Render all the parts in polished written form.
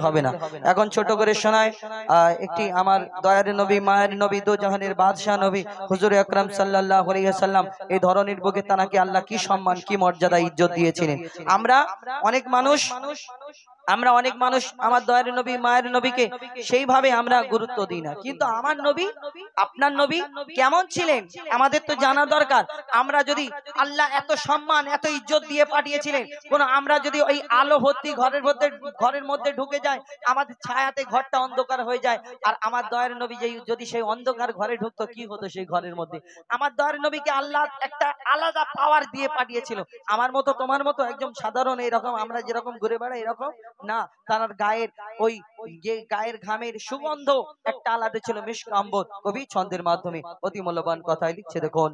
হবে না। এখন ছোট করে শোনায় একটি আমার দয়ার নবী মায়ের নবী দো জাহানের বাদশাহ নবী হুজুর আকরাম সাল্লাল্লাহু আলাইহি ওয়াসাল্লাম এই ধরনের বুকে তানাকে আল্লাহ কি সম্মান কি মর্যাদা ইজ্জত দিয়েছিলেন। আমরা অনেক মানুষ আমার দয়ার নবী মায়ের নবীকে সেইভাবে আমরা গুরুত্ব দিই না, কিন্তু আমার নবী আপনার নবী কেমন ছিলেন আমাদের তো জানা দরকার। আমরা যদি আল্লাহ এত সম্মান এত ইজ্জত দিয়ে পাঠিয়েছিলেন, কোন আমরা যদি ওই আলো ভর্তি ঘরের মধ্যে ঢুকে যায়, আমাদের ছায়াতে ঘরটা অন্ধকার হয়ে যায়, আর আমার দয়ার নবী যদি সেই অন্ধকার ঘরে ঢুকতো কি হতো সেই ঘরের মধ্যে। আমার দয়ার নবীকে আল্লাহ একটা আলাদা পাওয়ার দিয়ে পাঠিয়েছিল। আমার মতো তোমার মতো একদম সাধারণ এরকম আমরা যেরকম ঘুরে বেড়াই এরকম না, তার গায়ের ওই যে গায়ের ঘামের সুগন্ধ একটা আলাদা ছিল, মিশক আম্বর। কবি ছন্দের মাধ্যমে অতি মূল্যবান কথাই লিখছে, দেখুন।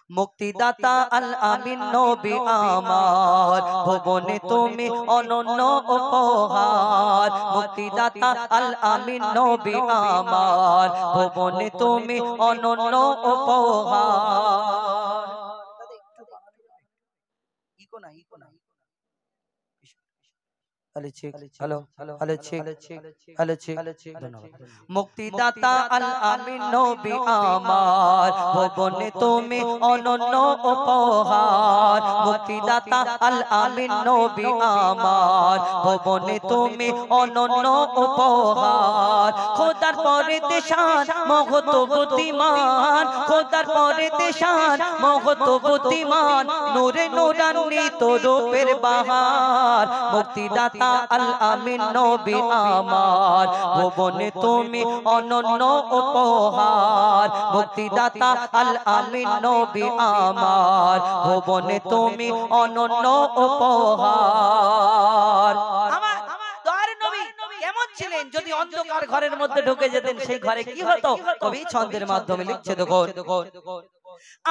মুক্তিদাতা আল আমিন নবী আমার, ভুবনে তুমি অনন্য উপহার। মুক্তিদাতা আল আমিন নবী আমার, ভুবনে তুমি অনন্য উপহার। ইকো না মুক্তিদাতা আল আমিন নবী আমার, ভুবনে তুমি অনন্য উপহার। মুক্তিদাতা আল আমিন নবী আমার, ভুবনে তুমি অনন্য উপহার। খোদার পরে দেশান মহত বুদ্ধিমান, খোদার পরে দেশান মহত বুদ্ধিমান, নূরে নূরান্বিত রূপের বাহার। মুক্তিদাতা আল আমিন নবী আমার, ভুবনে তুমি অনন্য উপহার। মুক্তিদাতা আল আমিন নবী আমার, ভুবনে তুমি অনন্য উপহার। আমার দয়ার নবী কেমন ছিলেন যদি অন্ধকার ঘরের মধ্যে ঢুকে যেতেন সেই ঘরে কি হতো? কবি ছন্দের মাধ্যমে লিখছে, দেখো।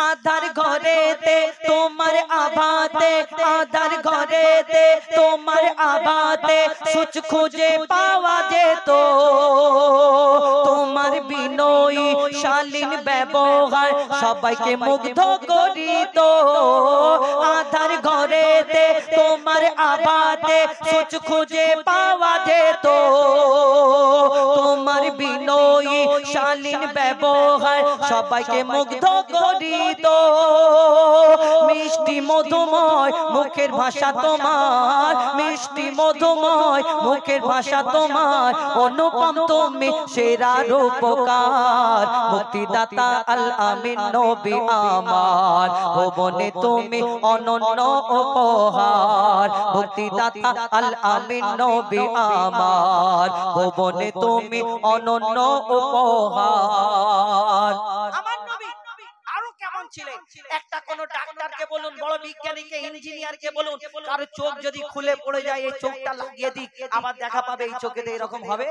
আধার ঘরেতে তোমার আভাতে, আধার ঘরেতে তোমার আভাতে সুচ খুঁজে পাওয়া যেত। তোমার বিনয়ী শালীন ব্যবহার সবাইকে মুগ্ধ করিত। আধার ঘরেতে তোমার আভাতে সুচ খুঁজে পাওয়া যেত। তোমার বিনয়ী শালীন ব্যবহার সবাইকে মুগ্ধ করিত। মিষ্টি মধুময় মুখের ভাষা তোমার, মিষ্টি মধুময় মুখের ভাষা তোমার, অনুপম তুমি সেরা রূপকার। মুক্তিদাতা আল আমিন নবী আমার, ভুবনে তুমি অনন্য উপহার। মুক্তিদাতা আল আমিন নবী আমার, ভুবনে তুমি অনন্য উপহার। আমার নবী আরো কেমন ছিলেন? একটা কোন ডাক্তারকে বলুন, বড় বিজ্ঞানীকে, ইঞ্জিনিয়ারকে বলুন, কারো চোখ যদি খুলে পড়ে যায় এই চোখটা লাগিয়ে দিক, আবার দেখা পাবে এই চোখেতে এরকম হবে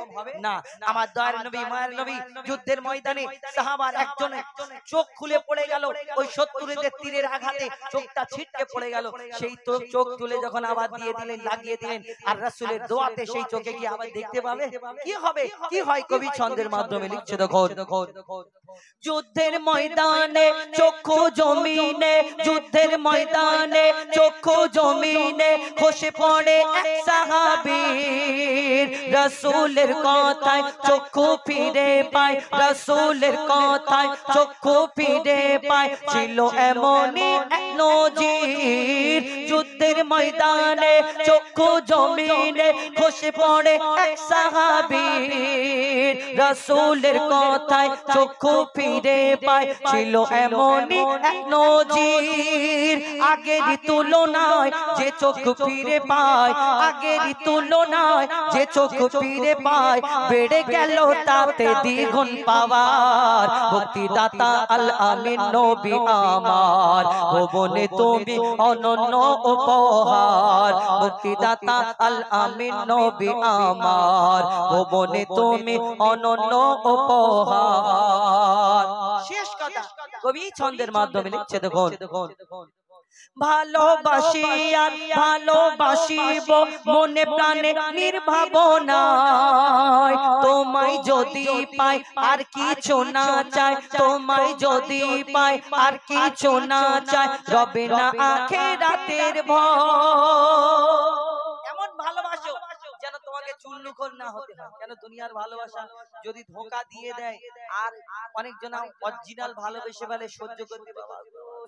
না। আমার দয়ার নবী মায়ের নবী যুদ্ধের ময়দানে সাহাবার একজনের চোখ খুলে পড়ে গেল, ওই শত্রুদের তীরের আঘাতে চোখটা ছিটকে পড়ে গেল। সেই তো চোখ তুলে যখন আবার দিয়ে দিলেন, লাগিয়ে দিলেন, আর রাসূলের দোয়াতে সেই চোখে কি আবার দেখতে পাবে? কি হবে কি হয়? কবি ছন্দের মাধ্যমে লিখছে, দেখো। যুদ্ধের ময়দানে চক্ষু জমিনে, যুদ্ধের ময়দানে চক্ষু জমিনে খসে পড়ে এক সাহাবীর। রাসূলের কথায় চক্ষু ফিরে পায়, রাসূলের কথায় চক্ষু ফিরে পায়, ছিল এমনই এক নজির। যুদ্ধের ময়দানে চক্ষু জমিনে খসে পড়ে এক সাহাবীর। রাসূলের কথায় চক্ষু ফিরে পায়, ছিল এমনই এক নজির। আগেরই তুলনায় যে চোখ ফিরে পায়, আগেরই তুলনায় যে চোখ ফিরে পায়, বেড়ে গেল তাতে দ্বিগুণ পাওয়ার। মুক্তিদাতা আল আমিন নবী আমার, ভুবনে তুমি অনন্য উপহার। মুক্তিদাতা আল আমিন নবী আমার, ভুবনে তুমি অনন্য উপহার। শেষ কথা কবি ছন্দের মাধ্যমে লিখছে, দেখুন। ভালোবাসি আর ভালোবাসিব মনে প্রাণে নির্ভাবনায়। তোমায় যদি পাই আর কিছু না চাই, তোমায় যদি পাই আর কিছু না চাই, রবে না আখিরাতের ভয়। এমন ভালোবাসা তোমাকে চুল্লুখোর না হতে হয়। কেন দুনিয়ার ভালোবাসা যদি ধোঁকা দিয়ে দেয়, আর অনেক জন অরিজিনাল ভালোবেসে বলে সহ্য করতে, বাবা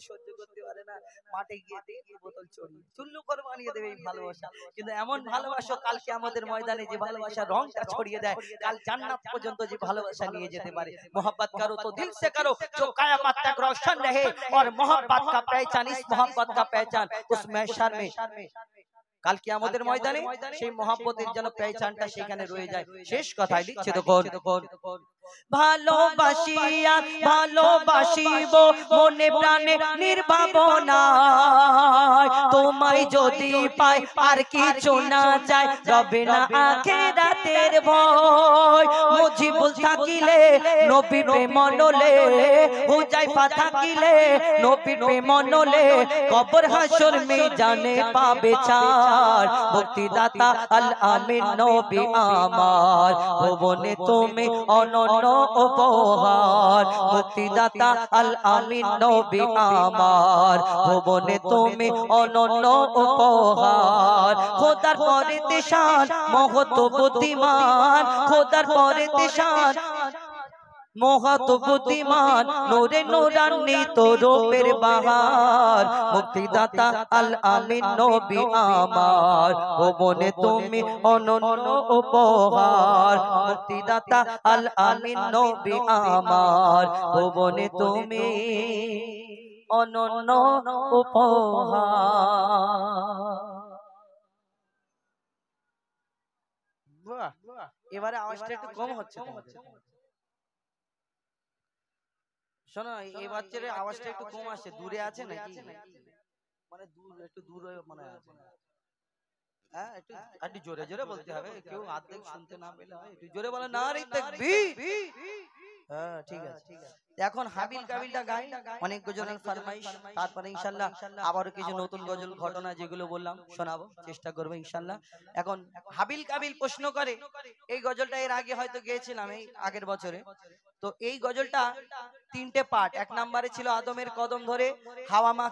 সহ্য করতে পারে না, মাঠে গিয়ে দিয়ে বোতল চড়িয়ে চুল্লুখোর বানিয়ে দেবে এই ভালোবাসা। কিন্তু এমন ভালোবাসো কালকে আমাদের ময়দানে যে ভালোবাসা রংটা ছড়িয়ে দেয়, কাল জান্নাত পর্যন্ত যে ভালোবাসা নিয়ে যেতে পারে। मोहब्बत करो तो दिल से करो, जो क़यामत तक रोशन रहे, और मोहब्बत का पहचान, इस मोहब्बत का पहचान उस महशर में কাল কিয়ামতের ময়দানে সেই মহব্বতের যেন পহচানটা সেখানে রয়ে যায়। শেষ কথাই লিখছে দেখুন, ভালোবাসিয়া ভালোবাসিব মনে প্রাণে নির্ভাবনায়, তোমায় যদি পাই আর কিছু না চাই, রবে না আখিরাতের ভয়। মুজিবুল থাকিলে নবী প্রেম নলে, হুজাইফা থাকিলে নবী প্রেম নলে, কবর হাসর মিজানে পাবে ছাড়। মুক্তিদাতা আল আমিন নবী আমার, ভুবনে তুমি অনন্য উপহার। মুক্তিদাতা আল আমিন নবী আমার, ভুবনে তুমি অনন্য উপহার। খোদার পরে দিশান মহত বুদ্ধিমান, খোদার পরে দিশান মহত বুদ্ধিমান, নূরে নূরান্বিত রূপের বাহার। মুক্তিদাতা আল আমিন নবী আমার, ভুবনে তুমি অনন্য উপহার। মুক্তিদাতা আল আমিন নবী আমার, ভুবনে তুমি অনন্য উপহার। এবারে আওয়াজটা একটু কম হচ্ছে তোমাদের। শোনো, এই বাচ্চাদের আওয়াজটা একটু কম আসছে, দূরে আছে নাকি? মানে দূর, একটু দূর হয়ে মনে আছে। হ্যাঁ, একটু জোরে জোরে বলতে হবে, কেউ অর্ধেক শুনতে না পেলে হয়। একটু জোরে বলো, নারে তাকবীর। হ্যাঁ, ঠিক আছে। এখন হাবিল কাবিলটা গাই, অনেক গজলের ফরমাইশ। তারপরে ইনশাআল্লাহ আবারও কিছু নতুন গজল ঘটনা যেগুলো বললাম শোনাবো, চেষ্টা করবো ইনশাআল্লাহ। এখন হাবিল কাবিল প্রশ্ন করে, এই গজলটা এর আগে হয়তো গেয়েছিলাম এই আগের বছরে। তো এই গজলটা তিনটে পার্ট। এক নম্বরে ছিল আদমের কদম ধরে হাওয়া মা